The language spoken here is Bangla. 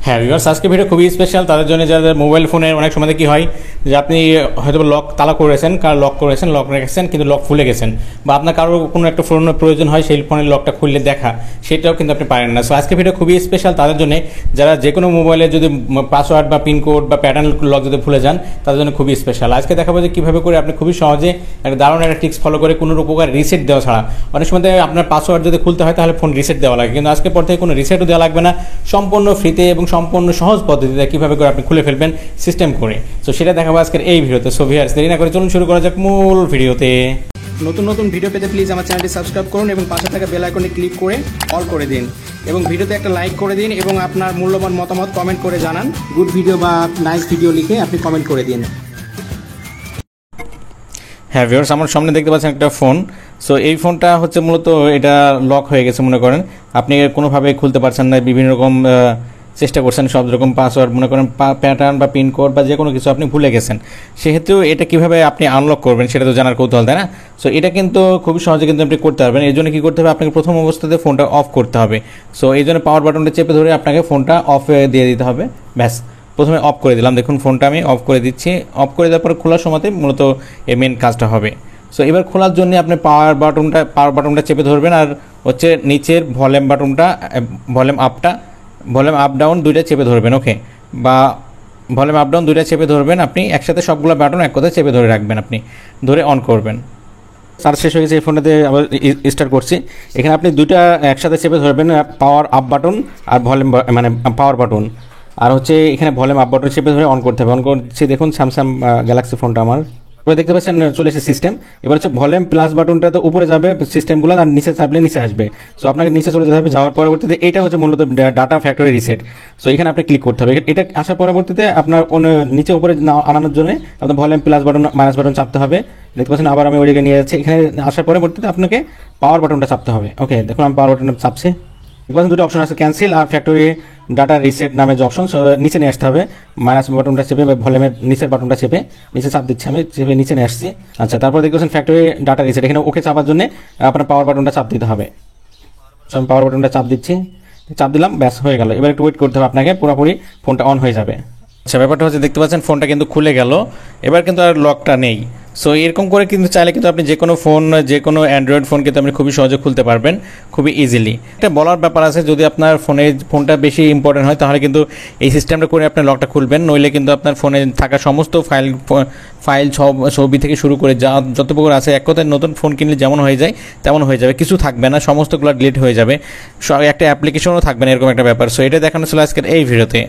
হ্যাঁ ভিউয়ার্স, আজকে ভিডিও খুবই স্পেশাল তাদের জন্য যাদের মোবাইল ফোনের অনেক সময় কি হয় যে আপনি হয়তো লক তালা করেছেন, লক রেখেছেন কিন্তু লক খুলে গেছেন, বা আপনার কারো কোনো একটা ফোনের প্রয়োজন হয় সেই ফোনের লকটা খুললে দেখা, সেটাও কিন্তু আপনি পারেন না। সো আজকে ভিডিও খুবই স্পেশাল তাদের জন্য যারা যে কোনো মোবাইলে যদি পাসওয়ার্ড বা পিনকোড বা প্যাটার্ন লক যদি ভুলে যান তাদের জন্য খুবই স্পেশাল। আজকে দেখাবো যে কীভাবে করে আপনি খুবই সহজে একটা দারুণ একটা টিক্স ফলো করে কোনো প্রকার রিসেট দেওয়া ছাড়া, অনেক সময় আপনার পাসওয়ার্ড যদি খুলতে হয় তাহলে ফোন রিসেট দেওয়া লাগে, কিন্তু আজকের পর থেকে কোনো রিসেটও দেওয়া লাগবে না, সম্পূর্ণ ফ্রিতে এবং সম্পূর্ণ সহজ পদ্ধতিতে কীভাবে করে আপনি খুলে ফেলবেন সিস্টেম করে। সো সেটা দেখাবো আজকের এই ভিডিওতে। সো ভিউয়ার্স, দেরি না করে চলুন শুরু করা যাক মূল ভিডিওতে। নতুন নতুন ভিডিও পেতে প্লিজ আমার চ্যানেলটি সাবস্ক্রাইব করুন এবং পাশে থাকা বেল আইকনে ক্লিক করে অল করে দিন এবং ভিডিওতে একটা লাইক করে দিন এবং আপনার মূল্যবান মতামত কমেন্ট করে জানান। গুড ভিডিও বা নাইস ভিডিও লিখে আপনি কমেন্ট করে দিন। হ্যাঁ ভিউয়ার্স, আমার সামনে দেখতে পাচ্ছেন একটা ফোন। সো এই ফোনটা হচ্ছে মূলত এটা লক হয়ে গেছে, মনে করেন আপনি কোনোভাবে খুলতে পারছেন না, বিভিন্ন রকম চেষ্টা করছেন, সব রকম পাসওয়ার্ড মনে করেন প্যাটার্ন বা পিনকোড বা যে কোনো কিছু আপনি ভুলে গেছেন, সেক্ষেত্রেও এটা কীভাবে আপনি আনলক করবেন সেটা তো জানার কৌতূহল, তাই না? সো এটা কিন্তু খুবই সহজে কিন্তু আপনি করতে পারবেন। এই জন্য কী করতে হবে, আপনাকে প্রথম অবস্থাতে ফোনটা অফ করতে হবে। সো এই জন্য পাওয়ার বাটনটা চেপে ধরে আপনাকে ফোনটা অফ দিয়ে দিতে হবে। ব্যাস, প্রথমে অফ করে দিলাম, দেখুন ফোনটা আমি অফ করে দিচ্ছি। অফ করে দেওয়ার পরে খোলার সময়তে মূলত এই মেন কাজটা হবে। সো এবার খোলার জন্য আপনি পাওয়ার বাটনটা চেপে ধরবেন, আর হচ্ছে নিচের ভলিউম আপ ডাউন দুইটা চেপে ধরবেন, ওকে, বা ভলিউম আপ ডাউন দুইটা চেপে ধরবেন আপনি একসাথে, সবগুলো বাটন এক কথায় চেপে ধরে রাখবেন, আপনি ধরে অন করবেন। চার্জ শেষ হয়ে গেছে, এই ফোনটাতে আবার স্টার্ট করছি। এখানে আপনি দুইটা একসাথে চেপে ধরবেন, পাওয়ার আপ বাটন আর ভলিউম মানে পাওয়ার বাটন, আর হচ্ছে এখানে ভলিউম আপ বাটন চেপে ধরে অন করতে হবে। অন করছি, দেখুন স্যামসাং গ্যালাক্সি ফোনটা আমার। এবার দেখতে পাচ্ছেন চলে এসেছে সিস্টেম। এবার হচ্ছে ভলিউম প্লাস বাটনটা তো উপরে যাবে সিস্টেমগুলো, আর নিচে চাপলে নিচে আসবে। সো আপনাকে নিচে চলে যেতে হবে, যাওয়ার পরবর্তীতে এটা হচ্ছে মূলত ডাটা ফ্যাক্টরি রিসেট। সো এখানে আপনি ক্লিক করতে হবে। এটা আসার পরবর্তীতে আপনার নিচে উপরে আনানোর জন্য আপনার volume plus button minus button চাপতে হবে। দেখতে পাচ্ছেন আবার আমি ওইদিকে নিয়ে যাচ্ছি। এখানে আসার পরবর্তীতে আপনাকে পাওয়ার বাটনটা চাপতে হবে। ওকে, দেখুন আমি পাওয়ার বাটনটা চাপছি। দুটো অপশন আছে, ক্যান্সেল আর ফ্যাক্টরি ডাটা রিসেট নামে যে অপশন, নিচে নিয়ে আসতে হবে। মাইনাস বাটনটা চেপে ভলিউমের নিচের বাটনটা চেপে নিচে চাপ দিচ্ছি, আমি চেপে নিচে নিয়ে আসছি। আচ্ছা, তারপর দেখতেছেন ফ্যাক্টরি ডাটা রিসেট, এখানে ওকে চাপার জন্য আপনার পাওয়ার বাটনটা চাপ দিতে হবে। আমি পাওয়ার বাটনটা চাপ দিচ্ছি, চাপ দিলাম, ব্যাস হয়ে গেল। এবার একটু ওয়েট করতে হবে আপনাকে, পুরোপুরি ফোনটা অন হয়ে যাবে। আচ্ছা, ব্যাপারটা হচ্ছে দেখতে পাচ্ছেন ফোনটা কিন্তু খুলে গেল, এবার কিন্তু আর লকটা নেই। সো এরকম করে কিন্তু চাইলে কিন্তু আপনি যে কোনো ফোন, যে কোনো অ্যান্ড্রয়েড ফোন কিন্তু আপনি খুবই সহজে খুলতে পারবেন, খুবই ইজিলি। একটা বলার ব্যাপার আছে, যদি আপনার ফোনটা বেশি ইম্পর্টেন্ট হয় তাহলে কিন্তু এই সিস্টেমটা করে আপনার লকটা খুলবেন, নইলে কিন্তু আপনার ফোনে থাকা সমস্ত ফাইল ছবি থেকে শুরু করে যত প্রকার আছে, এক কথায় নতুন ফোন কিনলে যেমন হয়ে যায় তেমন হয়ে যাবে, কিছু থাকবে না, সমস্তগুলো ডিলিট হয়ে যাবে, একটা অ্যাপ্লিকেশনও থাকবে না, এরকম একটা ব্যাপার। সো এটা দেখানো ছিল আজকের এই ভিডিওতে।